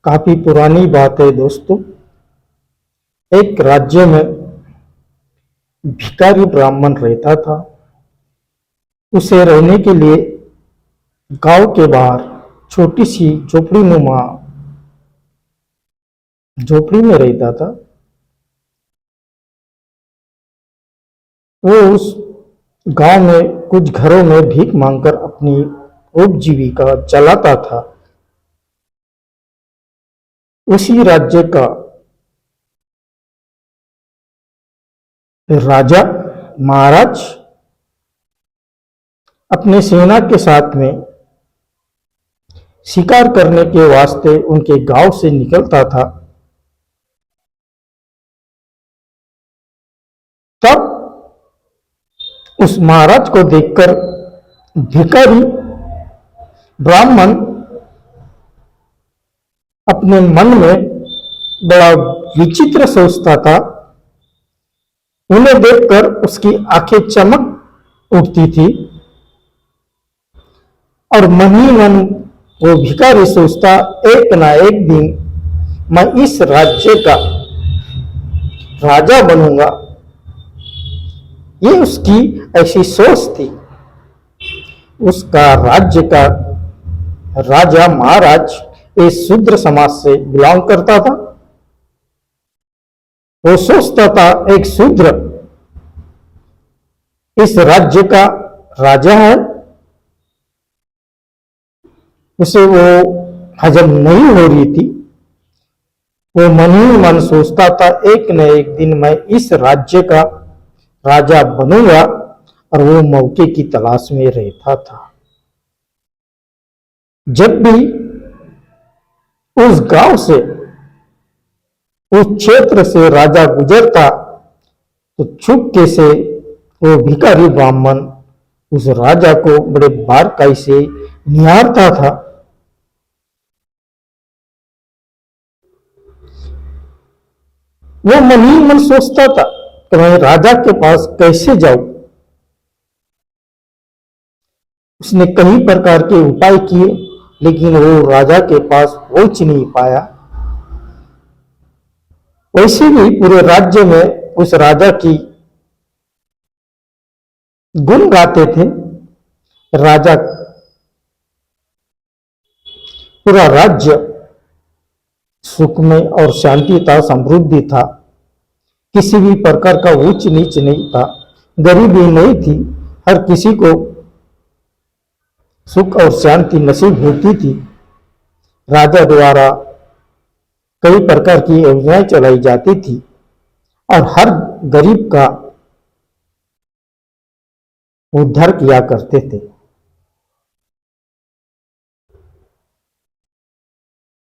काफी पुरानी बात है दोस्तों। एक राज्य में भिखारी ब्राह्मण रहता था। उसे रहने के लिए गांव के बाहर छोटी सी झोपड़ी नुमा झोपड़ी में रहता था। वो उस गांव में कुछ घरों में भीख मांगकर अपनी उपजीविका चलाता था। उसी राज्य का राजा महाराज अपने सेना के साथ में शिकार करने के वास्ते उनके गांव से निकलता था। तब उस महाराज को देखकर भिखारी ब्राह्मण अपने मन में बड़ा विचित्र सोचता था। उन्हें देखकर उसकी आंखें चमक उठती थी और मन ही मन वो भिखारी सोचता, एक ना एक दिन मैं इस राज्य का राजा बनूंगा। ये उसकी ऐसी सोच थी। उसका राज्य का राजा महाराज इस शूद्र समाज से बिलोंग करता था। वो सोचता था एक शूद्र इस राज्य का राजा है। उसे वो हजम नहीं हो रही थी। वो मन ही मन सोचता था, एक न एक दिन मैं इस राज्य का राजा बनूंगा, और वो मौके की तलाश में रहता था। जब भी उस गांव से, उस क्षेत्र से राजा गुजरता तो चुपके से वो भिखारी ब्राह्मण उस राजा को बड़े बारकाई से निहारता था। वो मन ही मन सोचता था कि मैं राजा के पास कैसे जाऊं। उसने कई प्रकार के उपाय किए, लेकिन वो राजा के पास पहुंच नहीं पाया। वैसे भी पूरे राज्य में उस राजा की गुण गाते थे। राजा, पूरा राज्य सुख में और शांति था, समृद्धि था। किसी भी प्रकार का ऊंच नीच नहीं था, गरीबी नहीं थी। हर किसी को सुख और शांति नसीब होती थी। राजा द्वारा कई प्रकार की योजनाएं चलाई जाती थी और हर गरीब का उद्धार किया करते थे।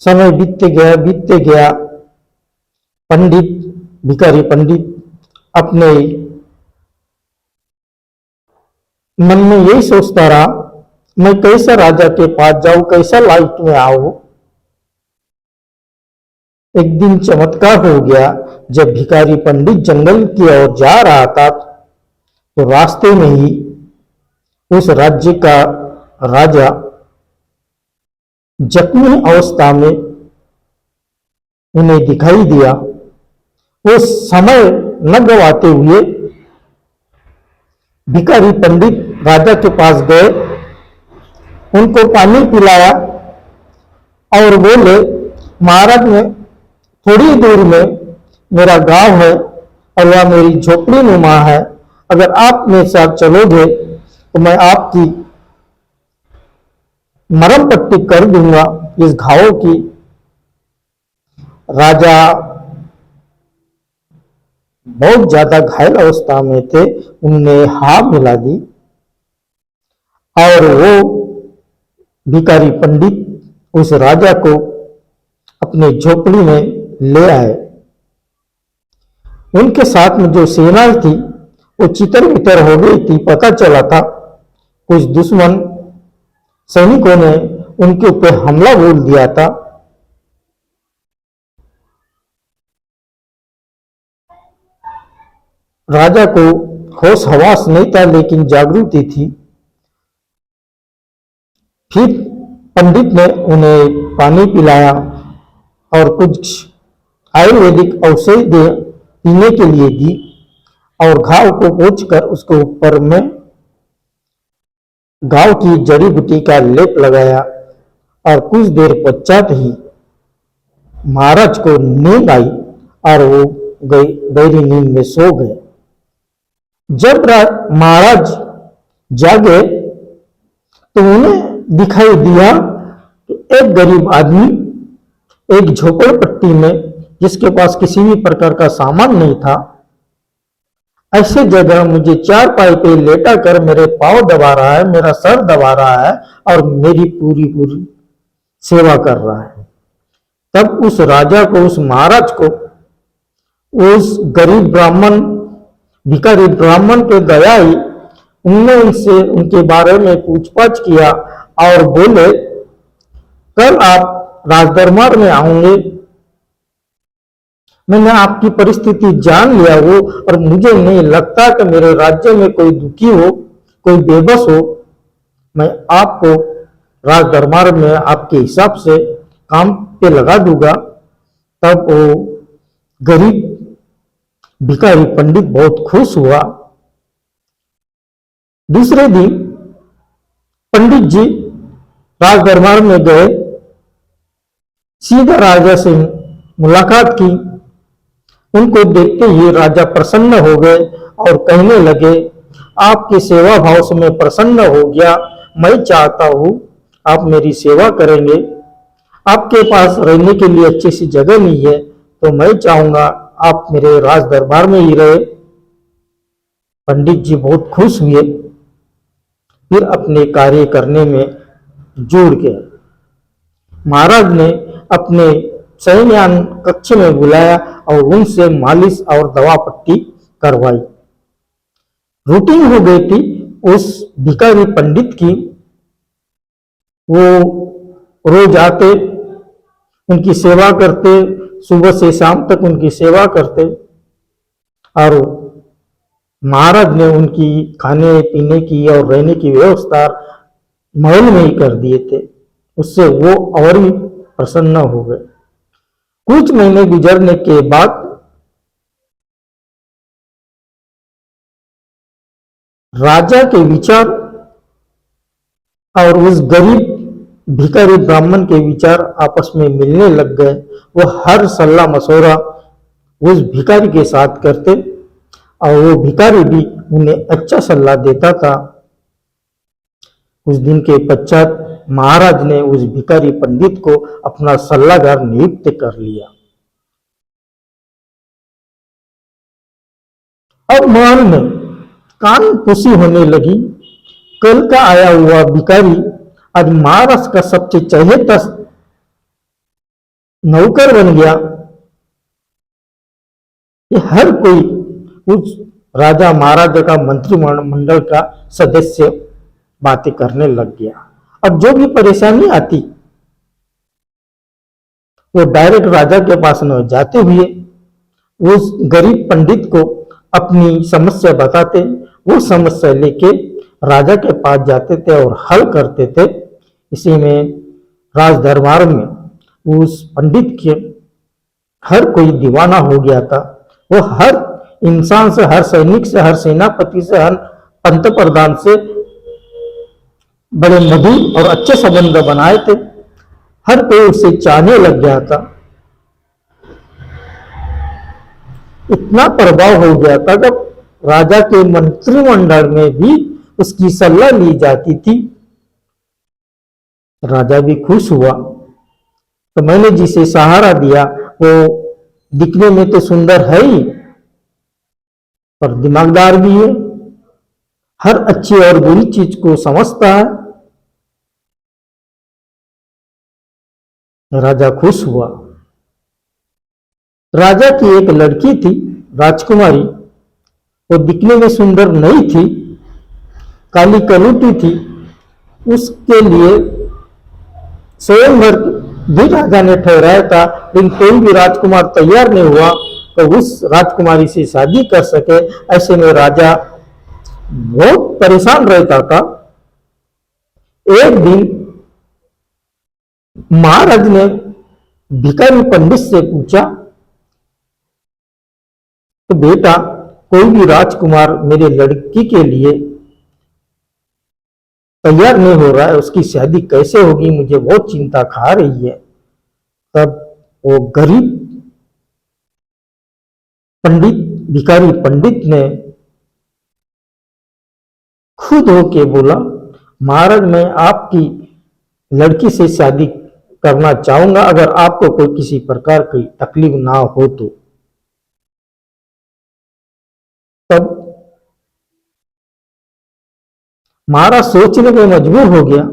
समय बीतते गया। पंडित, भिखारी पंडित अपने मन में यही सोचता रहा, मैं कैसा राजा के पास जाऊं, कैसा लाइफ में आऊं। एक दिन चमत्कार हो गया। जब भिखारी पंडित जंगल की ओर जा रहा था तो रास्ते में ही उस राज्य का राजा जख्मी अवस्था में उन्हें दिखाई दिया। वो समय न गवाते हुए भिखारी पंडित राजा के पास गए, उनको पानी पिलाया और बोले, महाराज में थोड़ी दूर में मेरा गांव है और वह मेरी झोपड़ी नुमा है। अगर आप मेरे साथ चलोगे तो मैं आपकी मरहम पट्टी कर दूंगा इस घावों की। राजा बहुत ज्यादा घायल अवस्था में थे। उनने हाँ मिला दी और वो भिखारी पंडित उस राजा को अपने झोपड़ी में ले आए। उनके साथ में जो सेना थी वो चितर बितर हो गई थी। पता चला था कुछ दुश्मन सैनिकों ने उनके ऊपर हमला बोल दिया था। राजा को होश हवास नहीं था, लेकिन जागृति थी। फिर पंडित ने उन्हें पानी पिलाया और कुछ आयुर्वेदिक औषधि पीने के लिए दी और घाव को पोंछकर उसके ऊपर में घाव की जड़ी बूटी का लेप लगाया और कुछ देर पश्चात ही महाराज को नींद आई और वो गहरी नींद में सो गए। जब महाराज जागे तो उन्हें दिखाई दिया कि एक गरीब आदमी एक झोपड़पट्टी में, जिसके पास किसी भी प्रकार का सामान नहीं था, ऐसे जगह मुझे चारपाई पे लेटा कर मेरे पांव दबा रहा है, मेरा सर दबा रहा है और मेरी पूरी पूरी सेवा कर रहा है। तब उस राजा को, उस महाराज को, उस गरीब ब्राह्मण, भिखारी ब्राह्मण पे दया आई। उनने उनसे उनके बारे में पूछताछ किया और बोले, कल आप राजदरबार में आएंगे, मैंने आपकी परिस्थिति जान लिया हो और मुझे नहीं लगता कि मेरे राज्य में कोई दुखी हो, कोई बेबस हो। मैं आपको राजदरबार में आपके हिसाब से काम पे लगा दूंगा। तब वो गरीब भिखारी पंडित बहुत खुश हुआ। दूसरे दिन पंडित जी राजदरबार में गए, सीधा राजा से मुलाकात की। उनको देखते ही राजा प्रसन्न हो गए और कहने लगे, आपकी सेवा भाव से मैं प्रसन्न हो गया। मैं चाहता हूं आप मेरी सेवा करेंगे। आपके पास रहने के लिए अच्छी सी जगह नहीं है, तो मैं चाहूंगा आप मेरे राज दरबार में ही रहे। पंडित जी बहुत खुश हुए, फिर अपने कार्य करने में जुड़ गए। महाराज ने अपने शयनयान कक्ष में बुलाया और उनसे मालिश और दवा पट्टी करवाई। रूटीन हो गई थी उस भिखारी पंडित की। वो रोज आते, उनकी सेवा करते, सुबह से शाम तक उनकी सेवा करते और महाराज ने उनकी खाने पीने की और रहने की व्यवस्था महल में ही कर दिए थे। उससे वो और भी प्रसन्न हो गए। कुछ महीने गुजरने के बाद राजा के विचार और उस गरीब भिखारी ब्राह्मण के विचार आपस में मिलने लग गए। वो हर सलाह मशवरा उस भिखारी के साथ करते और वो भिखारी भी उन्हें अच्छा सलाह देता था। कुछ दिन के पश्चात महाराज ने उस भिखारी पंडित को अपना सलाहकार नियुक्त कर लिया। अब महल में कानपूसी होने लगी। कल का आया हुआ भिखारी आज महाराज का सबसे चहेता नौकर बन गया। ये हर कोई उस राजा महाराजा का मंत्रिमंडल का सदस्य बातें करने लग गया। अब जो भी परेशानी आती वो डायरेक्ट राजा के पास न जाते हुए उस गरीब पंडित को अपनी समस्या बताते। वो समस्या लेके राजा के पास जाते थे और हल करते थे। इसी में राज दरबार में उस पंडित के हर कोई दीवाना हो गया था। वो हर इंसान से, हर सैनिक से, हर सेनापति से, हर पंत प्रधान से बड़े मधुर और अच्छे संबंध बनाए थे। हर कोई उसे चाहने लग गया था। इतना प्रभाव हो गया था कि राजा के मंत्रिमंडल में भी उसकी सलाह ली जाती थी। राजा भी खुश हुआ। तो मैंने जिसे सहारा दिया वो दिखने में तो सुंदर है ही, पर दिमागदार भी है, हर अच्छी और बुरी चीज को समझता है। राजा खुश हुआ। राजा की एक लड़की थी, राजकुमारी। वो दिखने में सुंदर नहीं थी, काली कलूटी थी। उसके लिए स्वयंवर भी राजा ने ठहराया था, लेकिन कोई भी राजकुमार तैयार नहीं हुआ तो उस राजकुमारी से शादी कर सके। ऐसे में राजा बहुत परेशान रहता था। एक दिन महाराज ने भिखारी पंडित से पूछा, तो बेटा कोई भी राजकुमार मेरे लड़की के लिए तैयार नहीं हो रहा है, उसकी शादी कैसे होगी, मुझे बहुत चिंता खा रही है। तब वो गरीब पंडित, भिखारी पंडित ने खुद होके बोला, महाराज मैं आपकी लड़की से शादी करना चाहूंगा, अगर आपको कोई किसी प्रकार की तकलीफ ना हो तो। तब महाराज सोचने में मजबूर हो गया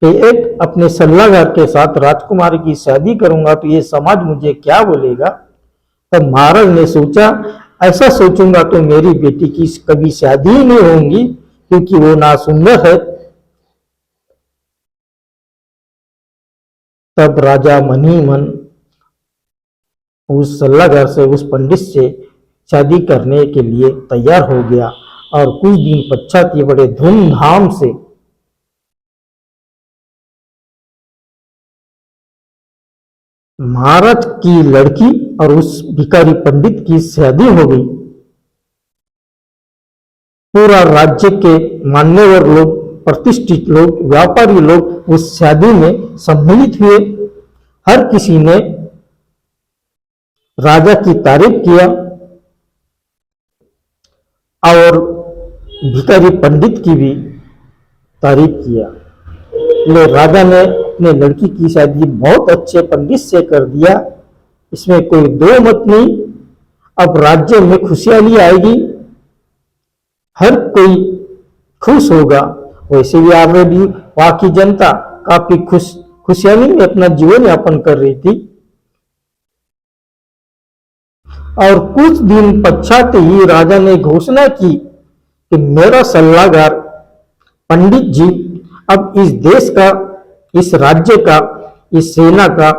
कि एक अपने सल्लागार के साथ राजकुमारी की शादी करूंगा तो ये समाज मुझे क्या बोलेगा। तब महाराज ने सोचा, ऐसा सोचूंगा तो मेरी बेटी की कभी शादी ही नहीं होगी, क्योंकि वो ना सुंदर है। तब राजा मन ही मन उस सल्लागार से, उस पंडित से शादी करने के लिए तैयार हो गया। और कुछ दिन पश्चात ये बड़े धूमधाम से महाराज की लड़की और उस भिखारी पंडित की शादी हो गई। पूरा राज्य के मान्यवर लोग, प्रतिष्ठित लोग, व्यापारी लोग उस शादी में सम्मिलित हुए। हर किसी ने राजा की तारीफ किया और भिखारी पंडित की भी तारीफ किया। ले राजा ने अपने लड़की की शादी बहुत अच्छे पंडित से कर दिया, इसमें कोई दो मत नहीं। अब राज्य में खुशहाली आएगी, हर कोई खुश होगा। वैसे भी ऑलरेडी वहां की जनता काफी खुशहाली में अपना जीवन यापन कर रही थी। और कुछ दिन पश्चात ही राजा ने घोषणा की कि मेरा सल्लागार पंडित जी अब इस देश का, इस राज्य का, इस सेना का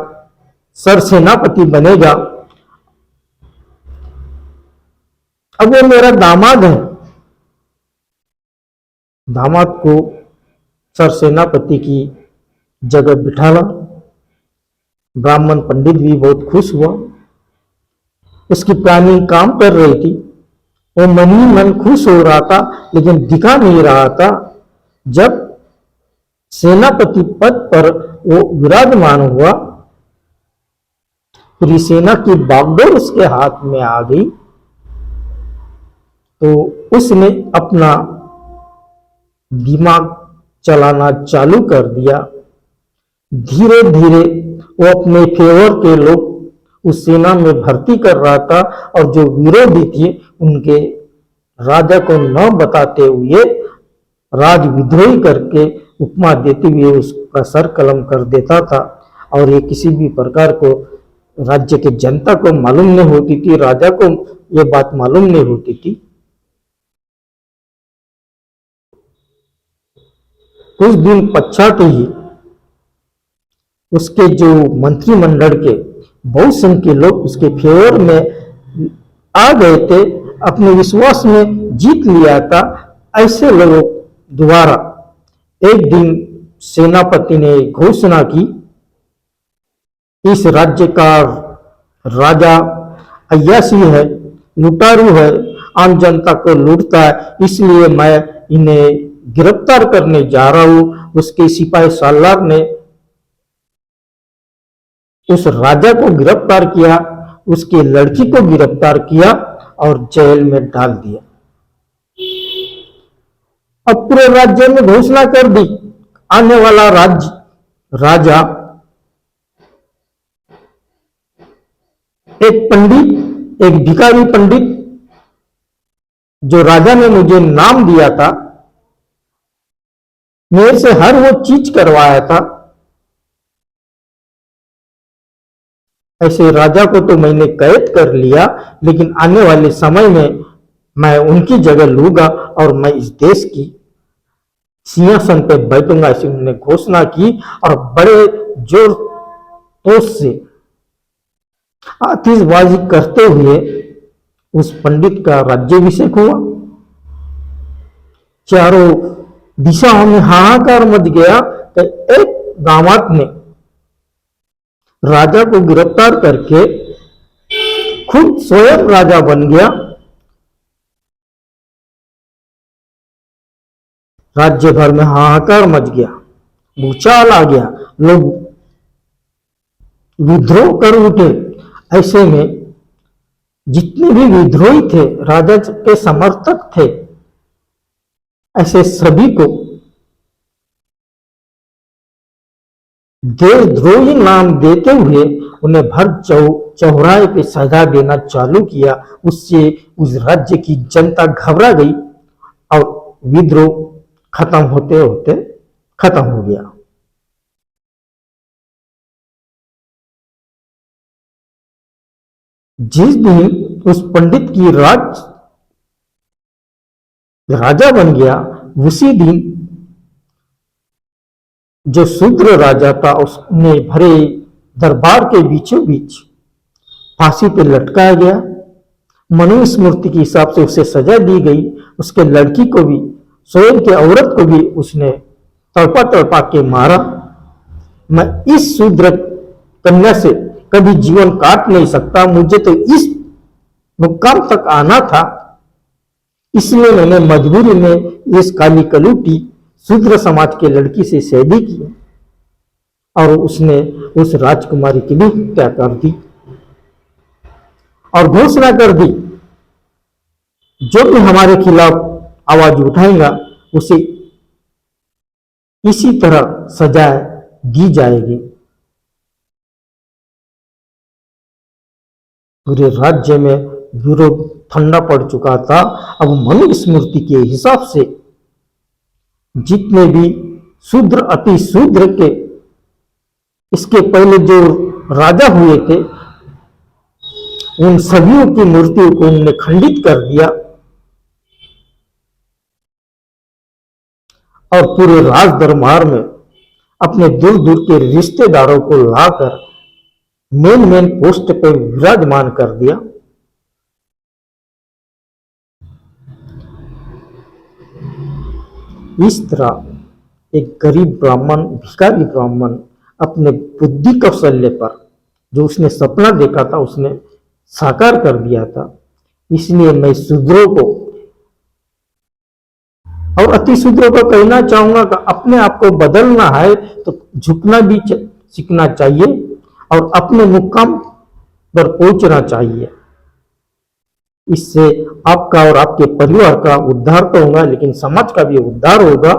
सरसेनापति बनेगा। अब वो मेरा दामाद है, दामाद को सरसेनापति की जगह बिठाला। ब्राह्मण पंडित भी बहुत खुश हुआ, उसकी प्लानिंग काम कर रही थी। वो मन ही मन खुश हो रहा था, लेकिन दिखा नहीं रहा था। जब सेनापति पद पर वो विराजमान हुआ, पूरी सेना की बागडोर उसके हाथ में आ गई, तो उसने अपना दिमाग चलाना चालू कर दिया। धीरे धीरे वो अपने फेवर के लोग उस सेना में भर्ती कर रहा था, और जो विरोधी थे उनके राजा को न बताते हुए राज विद्रोही करके उपमा देते हुए उसका सर कलम कर देता था। और ये किसी भी प्रकार को राज्य के जनता को मालूम नहीं होती थी, राजा को ये बात मालूम नहीं होती थी। कुछ दिन पश्चात ही उसके जो मंत्रिमंडल के बहुत संख्य लोग उसके फेवर में आ गए थे, अपने विश्वास में जीत लिया था। ऐसे लोगों द्वारा एक दिन सेनापति ने घोषणा की, इस राज्य का राजा अय्यासी है, लुटारू है, आम जनता को लूटता है, इसलिए मैं इन्हें गिरफ्तार करने जा रहा हूं। उसके सिपाही सालार ने उस राजा को गिरफ्तार किया, उसकी लड़की को गिरफ्तार किया और जेल में डाल दिया। अब पूरे राज्य में घोषणा कर दी, आने वाला राजा एक पंडित, एक भिखारी पंडित जो राजा ने मुझे नाम दिया था, मेरे से हर वो चीज करवाया था, ऐसे राजा को तो मैंने कैद कर लिया, लेकिन आने वाले समय में मैं उनकी जगह लूंगा और मैं इस देश की सिंहासन पे बैठूंगा, ऐसी उन्होंने घोषणा की। और बड़े जोर तोस से आतिशबाजी करते हुए उस पंडित का राज्याभिषेक हुआ। चारों दिशाओं में हाहाकार मच गया कि एक दामाद ने राजा को गिरफ्तार करके खुद स्वयं राजा बन गया। राज्य भर में हाहाकार मच गया, भूचाल आ गया, लोग विद्रोह कर उठे। ऐसे में जितने भी विद्रोही थे, राजा के समर्थक थे, ऐसे सभी को देशद्रोही नाम देते हुए उन्हें भर चौराहे पे सजा देना चालू किया। उससे उस राज्य की जनता घबरा गई और विद्रोह खत्म होते होते खत्म हो गया। जिस दिन उस पंडित की राजा बन गया, उसी दिन जो शूद्र राजा था उसने भरे दरबार के बीचों बीच फांसी पे लटकाया गया। मनुस्मृति के हिसाब से उसे सजा दी गई। उसके लड़की को भी, स्वयं के औरत को भी उसने तड़पा तड़पा के मारा। मैं इस शूद्र कन्या से कभी जीवन काट नहीं सकता, मुझे तो इस मुकाम तक आना था, इसलिए मैंने मजबूरी में इस काली कलूटी शूद्र समाज के लड़की से शादी की और उसने उस राजकुमारी की भी हत्या कर दी और घोषणा कर दी, जो भी हमारे खिलाफ आवाज उठाएगा उसे इसी तरह सजा दी जाएगी। पूरे राज्य में विरोध ठंडा पड़ चुका था। अब मनुस्मृति के हिसाब से जितने भी शूद्र, अति शूद्र के इसके पहले जो राजा हुए थे, उन सभी की मूर्तियों को उन्होंने खंडित कर दिया और पूरे राज दरबार में अपने दूर दूर के रिश्तेदारों को लाकर मेन पोस्ट पर विराजमान कर दिया। इस तरह एक गरीब ब्राह्मण, भिखारी ब्राह्मण अपने बुद्धि कौशल्य पर जो उसने सपना देखा था उसने साकार कर दिया था। इसलिए मैं शूद्रों को और अति शूद्रों को कहना चाहूंगा कि अपने आप को बदलना है तो झुकना भी सीखना चाहिए और अपने मुकाम पर पहुंचना चाहिए। इससे आपका और आपके परिवार का उद्धार तो होगा, लेकिन समाज का भी उद्धार होगा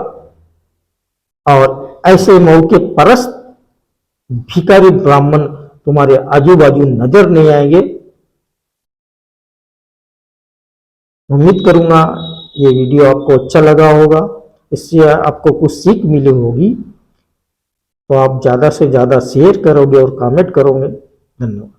और ऐसे मौके परस्त भिखारी ब्राह्मण तुम्हारे आजू बाजू नजर नहीं आएंगे। उम्मीद करूंगा ये वीडियो आपको अच्छा लगा होगा, इससे आपको कुछ सीख मिली होगी, तो आप ज्यादा से ज्यादा शेयर करोगे और कमेंट करोगे। धन्यवाद।